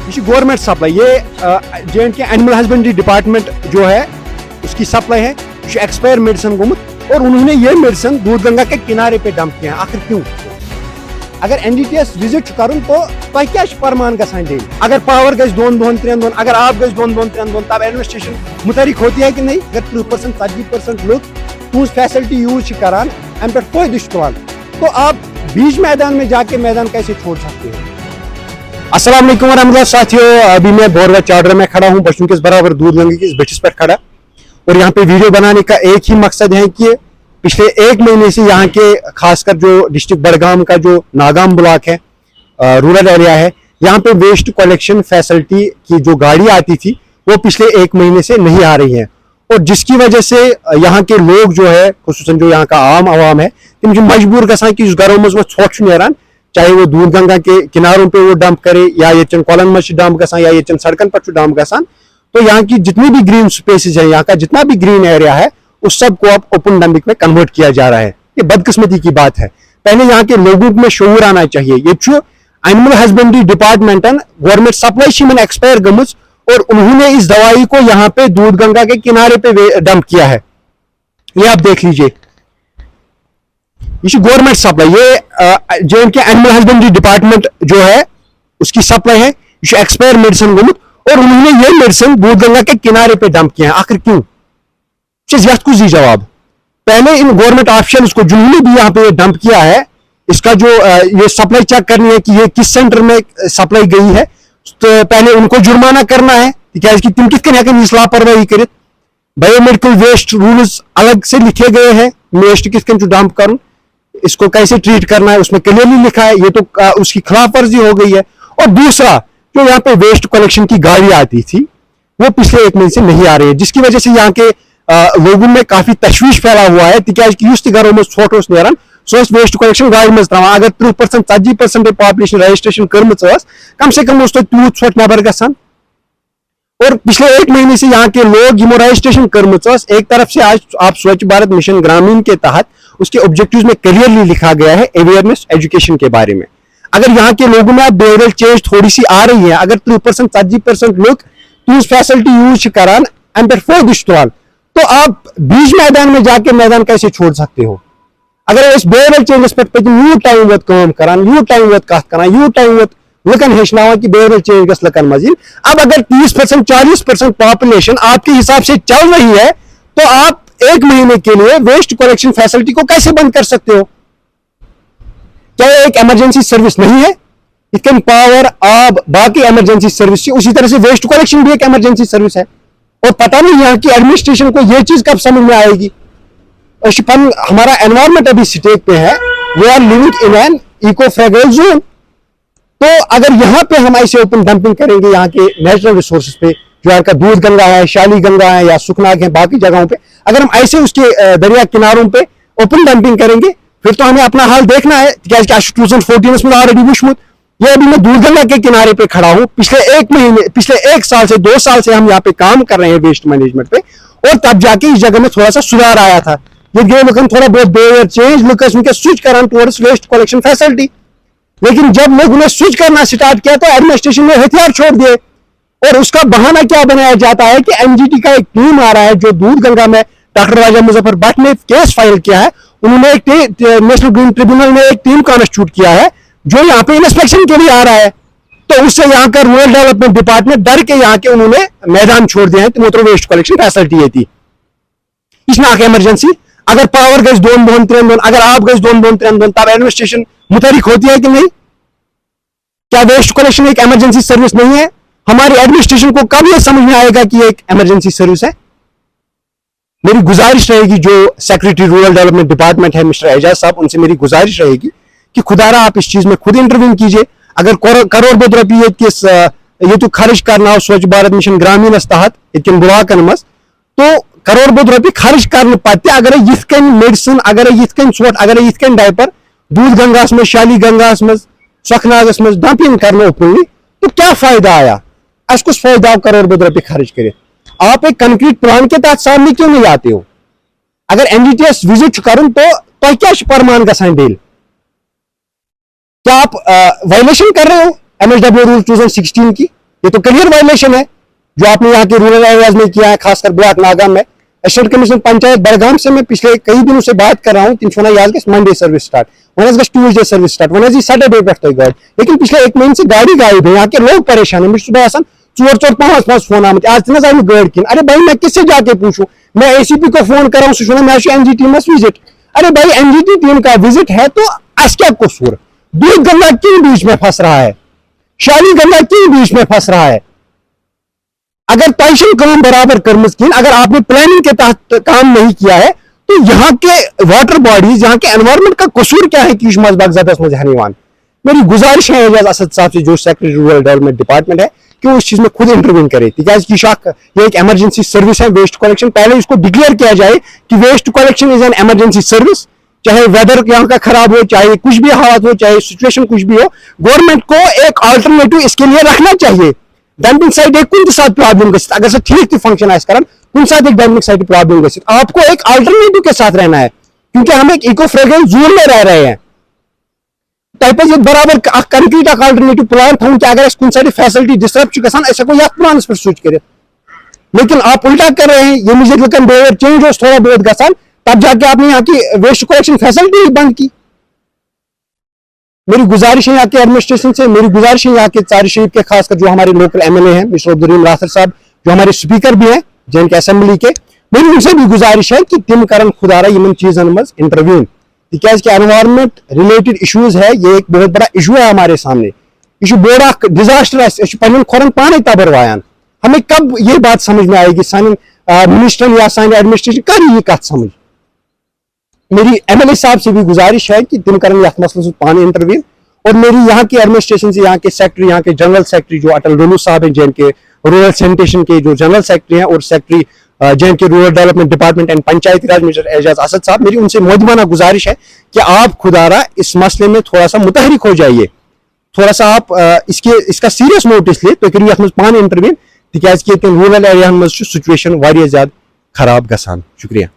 ये government supply, ये J&K animal husbandry department जो है उसकी सप्लाई है। ये एक्सपायर मेडिसिन गोमुत और उन्होंने ये मेडिसिन दूध गंगा के किनारे पे डंप किया है। आखिर क्यों? अगर NDTS विजिट कर तो क्या फरमान गसान डेली? अगर पावर गज 2 दोन 3 दोन, अगर आप गज 2 दोन 3 दोन, तब एडमिनिस्ट्रेशन मुतहरिक होती है कि नहीं? अगर 30% 40% लोग तुज फैसिलिटी यूज करान अम पे फायदे तुलान, तो आप बीच मैदान में जाके मैदान कैसे छोड़ सकते हो? अस्सलाम वालेकुम रहमतुल्लाह साथियों, अभी मैं बोरवा चार्डर में खड़ा हूँ, बच्चों के बराबर दूध गंगा की इस बटिस पर खड़ा। और यहाँ पे वीडियो बनाने का एक ही मकसद है कि पिछले 1 महीने से यहाँ के खासकर जो डिस्ट्रिक्ट बड़गाम का जो नागाम ब्लॉक है, रूरल एरिया है, यहाँ पे वेस्ट कलेक्शन फैसिलिटी की जो गाड़ी आती थी वो पिछले 1 महीने से नहीं आ रही है। और जिसकी वजह से यहाँ के लोग जो है, खुसूसन जो यहाँ का आम आवाम है, तम मजबूर गसान कि घरों में ोट नेरान, चाहे वो दूध गंगा के किनारों पे वो डंप करे या ये कॉलन में डंप गसान या ये सड़कन पर डंप गसान। तो यहाँ की जितनी भी ग्रीन स्पेसेस है, यहाँ का जितना भी ग्रीन एरिया है, उस सब को अब ओपन डंपिंग में कन्वर्ट किया जा रहा है। ये बदकिस्मती की बात है। पहले यहाँ के लोगों में शऊर आना चाहिए। ये animal husbandry department government supply expire गमुज और उन्होंने इस दवाई को यहाँ पे दूध गंगा के किनारे पे डंप किया है। ये आप देख लीजिए, ये गवर्नमेंट सप्लाई, ये J&K एनिमल हस्बेंड्री डिपार्टमेंट जो है उसकी सप्लाई है। ये एक्सपायर मेडिसिन गमुत और उन्होंने ये मेडिसिन दूध गंगा के किनारे पे डंप किया है। आखिर क्यों? कुछ दी जवाब। पहले इन गवर्नमेंट ऑफिशियल्स को जिन्होंने भी यहाँ पे डंप किया है, इसका जो ये सप्लाई चेक करनी है कि ये किस सेंटर में सप्लाई गई है, तो पहले उनको जुर्माना करना है कि तुम किस लापरवाही कर। बायोमेडिकल वेस्ट रूल्स अलग से लिखे गए हैं, वेस्ट किस डंप कर, इसको कैसे ट्रीट करना है उसमें क्लियरली लिखा है। ये तो उसकी खिलाफ वर्जी हो गई है। और दूसरा, जो यहाँ पे वेस्ट कलेक्शन की गाड़ी आती थी वो पिछले 1 महीने से नहीं आ रही है, जिसकी वजह से यहाँ के लोगों में काफी तशवीश फैला हुआ है। घरों में छोट नेरान सो वेस्ट कलेक्शन गाड़ी में अगर 30% 40% पॉपुलेशन रजिस्ट्रेशन कर्म, कम से कम तूत छोट नबर गसान। और पिछले 1 महीने से यहाँ के लोग यमो रजिस्ट्रेशन कर्म, एक तरफ से आज आप स्वच्छ भारत मिशन ग्रामीण के तहत उसके ऑब्जेक्टिव्स में क्लियरली लिखा गया है अवेयरनेस एजुकेशन के बारे में। अगर यहाँ के लोगों में बिहेवियरल चेंज थोड़ी सी आ रही है, अगर 30% 40% लोग तूज फैसिलिटी यूज करान एंड तुलान, तो आप बीच मैदान में जाके मैदान कैसे छोड़ सकते हो? अगर इस बिहेवियरल चेंजेस पर यू टाइम वत काम करान, यू टाइम वत कथ करान, यू टाइम वत लुकन हेचना कि बिहेवियरल चेंज गस लुकन मजीद। अब अगर 30% 40% पॉपुलेशन आपके हिसाब से चल रही है, तो आप 1 महीने के लिए वेस्ट कलेक्शन फैसिलिटी को कैसे बंद कर सकते हो? क्या एक इमरजेंसी सर्विस नहीं है? इतने पावर आब बाकी इमरजेंसी सर्विस, उसी तरह से वेस्ट कलेक्शन भी एक इमरजेंसी सर्विस है। और पता नहीं यहाँ की एडमिनिस्ट्रेशन को यह चीज कब समझ में आएगी। हमारा एनवायरमेंट अभी स्टेट पे है, we are living in an eco fragile zone. तो अगर यहाँ पे हम ऐसे ओपन डंपिंग करेंगे यहाँ के नेचुरल रिसोर्सेज पे, जो यहाँ का दूध गंगा है, शाली गंगा है या सुखनाग है, बाकी जगहों पे अगर हम ऐसे उसके दरिया किनारों पे ओपन डंपिंग करेंगे, फिर तो हमें अपना हाल देखना है। 2014 में ऑलरेडी विश्मुत, ये अभी मैं दूध गंगा के किनारे पे खड़ा हूँ। पिछले 1 साल से 2 साल से हम यहाँ पे काम कर रहे हैं वेस्ट मैनेजमेंट पे, और तब जाके इस जगह में थोड़ा सा सुधार आया था। ये लोग थोड़ा बहुत बिहेवियर चेंज लोग स्विच करान टुवर्ड्स वेस्ट कलेक्शन फैसिलिटी। लेकिन जब लोगों ने स्विच करना स्टार्ट किया तो एडमिनिस्ट्रेशन ने हथियार छोड़ दिए। और उसका बहाना क्या बनाया जाता है कि NGT का एक टीम आ रहा है, जो दूध गंगा में डॉक्टर राजा मुजफ्फर भट्ट ने केस फाइल किया है। उन्होंने एक नेशनल ग्रीन ट्रिब्यूनल ने एक टीम कॉन्स्टिट्यूट किया है जो यहाँ पे इंस्पेक्शन के लिए आ रहा है। तो उससे यहाँ का रूरल डेवलपमेंट डिपार्टमेंट डर के यहाँ के उन्होंने मैदान छोड़ दिया है। तो वेस्ट कलेक्शन फैसिलिटी थी इसमें आके इमरजेंसी, अगर पावर गज 2 दोन 3 दोन, अगर आप गज 2 दोन 3 दोन, तब एडमिनिस्ट्रेशन मुतहरिक होती है कि नहीं? क्या वेस्ट कलेक्शन एक इमरजेंसी सर्विस नहीं है? हमारी एडमिनिस्ट्रेशन को कब यह समझ में आएगा कि एक इमरजेंसी सर्विस है? मेरी गुजारिश रहेगी, जो सेक्रेटरी रूरल डेवलपमेंट डिपार्टमेंट है मिस्टर एजाज साहब, उनसे मेरी गुजारिश रहेगी कि खुदारा आप इस चीज में खुद इंटरव्यू कीजिए। अगर करोड़ बोध रुपये ये तो खर्च करना हो स्वच्छ भारत मिशन ग्रामीण तहत इतन ब्लॉकन मज, तो करोड़ बोध रुपये खर्च करने पत्ते अगर ये मेडिसिन, अगर ये सोट, अगर ये डायपर दूध गंगास में, शाली गंगास में, सुखनागस में डंपिंग करना ओपनली, तो क्या फायदा आया? कुछ फायदा आप करोड़ बोध रुपये खर्च करें? आप एक कंक्रीट प्लान के तहत सामने क्यों नहीं आते हो? अगर NDTS विजिट कर तो क्या फरमान गसान डेल? क्या आप वायलेशन कर रहे हो MSW रूल 2016 की? ये तो क्लियर वायलेशन है जो आपने यहाँ के रूरल एरियाज में किया है, खासकर ब्लॉक नागाम में। असिस्टेंट कमिश्नर पंचायत बड़गाम से मैं पिछले कई दिनों से बात कर रहा हूँ, तिम Monday service start, one Tuesday service start, one Saturday पे गाड़ी, लेकिन पिछले 1 महीने से गाड़ी गायब है। यहाँ के लोग परेशान है। मुझे सुबह आसान 4-5 फोन आम आज तक आई गाड़ी किन। अरे भाई मैं किससे जाके पूछूं? मैं ACP को फोन कर रहा हूँ, सुना मैं NGT में विजिट। अरे भाई NGT टीम का विजिट है तो अस क्या कसूर? दूध गंगा क्यों बीच में फंस रहा है? शाली गंगा क्यों बीच में फंस रहा है? अगर तयशन काम बराबर कर्मज किन, अगर आपने प्लानिंग के तहत काम नहीं किया है तो यहाँ के वाटर बॉडीज, यहाँ के एनवायरमेंट का कसूर क्या है कि मजबाग जदस में हनीवान? मेरी गुजारिश है एजाज असद साहब से, जो सेक्रेटरी रूरल डेवलपमेंट डिपार्टमेंट है, कि वो इस चीज में खुद इंटरवीन करे। ये एक इमरजेंसी सर्विस है वेस्ट कलेक्शन। पहले इसको डिक्लेयर किया जाए कि waste collection is an emergency service, चाहे वेदर यहाँ का खराब हो, चाहे कुछ भी हालात हो, चाहे सिचुएशन कुछ भी हो, गवर्नमेंट को एक अल्टरनेटिव इसके लिए रखना चाहिए। डंपिंग साइट एक कुछ साथ प्रॉब्लम गई, अगर से ठीक फंक्शन आस कर एक डंपिंग साइट प्रॉब्लम गई, आपको एक अल्टरनेटिव के साथ रहना है, क्योंकि हम एक इको फ्रेग्रेंस जोन में रह रहे हैं। तह बराबर कंक्रीट अल्टरनेटिव प्लान थोन कि अगर कुछ फैसिलिटी डिस्टर्ब गो प्लान पे स्विच कर, लेकिन आप उल्टा कर रहे हैं। ये मुझे लुकन बिहेवियर चेंज हो थोड़ा बहुत गसान, तब जाके आपने यहाँ की वेस्ट कलेक्शन फैसिलिटी ही बंद की। मेरी गुजारिश है यहाँ के एडमिनिस्ट्रेशन से, मेरी गुजारिश है यहाँ के चार शरीफ के, खासकर जो हमारे लोकल MLA हैं मिस्टर अब्दुल रासर साहब, जो हमारे स्पीकर भी हैं JNK असेंबली के, मेरी उनसे भी गुजारिश है कि तिम करन खुदारा इन चीजन मज इंटरव्यून, क्या एनवायरमेंट रिलेटेड इशूज है। ये एक बहुत बड़ा इशू है हमारे सामने। यह बोड़ा डिजास्टर पे खोरन पाने तबर वायान। हमें कब ये बात समझ में आएगी? सान मिनिस्टर या सान एडमिनिस्ट्रेशन कर ये कत समझ। मेरी MLA साहब से भी गुजारिश है कि तिम करन यथ मसले पाने इंटरव्यू। और मेरी यहाँ के एडमिनिस्ट्रेशन से, यहाँ के सेक्रेटरी, यहाँ के जनरल सेक्रेटरी जो अटल डोलू साहब हैं, JNK रूरल सैनिटेशन के जो जनरल सेक्रेटरी हैं, और secretary JNK rural development department and Panchayati Raj mister Ejaz Asad sahab, मेरी उनसे मोहतमाना गुजारिश है कि आप खुदारा इस मसले में थोड़ा सा मुतहरिक हो जाइए, थोड़ा सा आप इसका सीरियस नोटिस ले तो करिए अत पान इंटरव्यू, तिकाज रूरल एरिया सिचुएशन वारिया ज्यादा खराब गसान। शुक्रिया।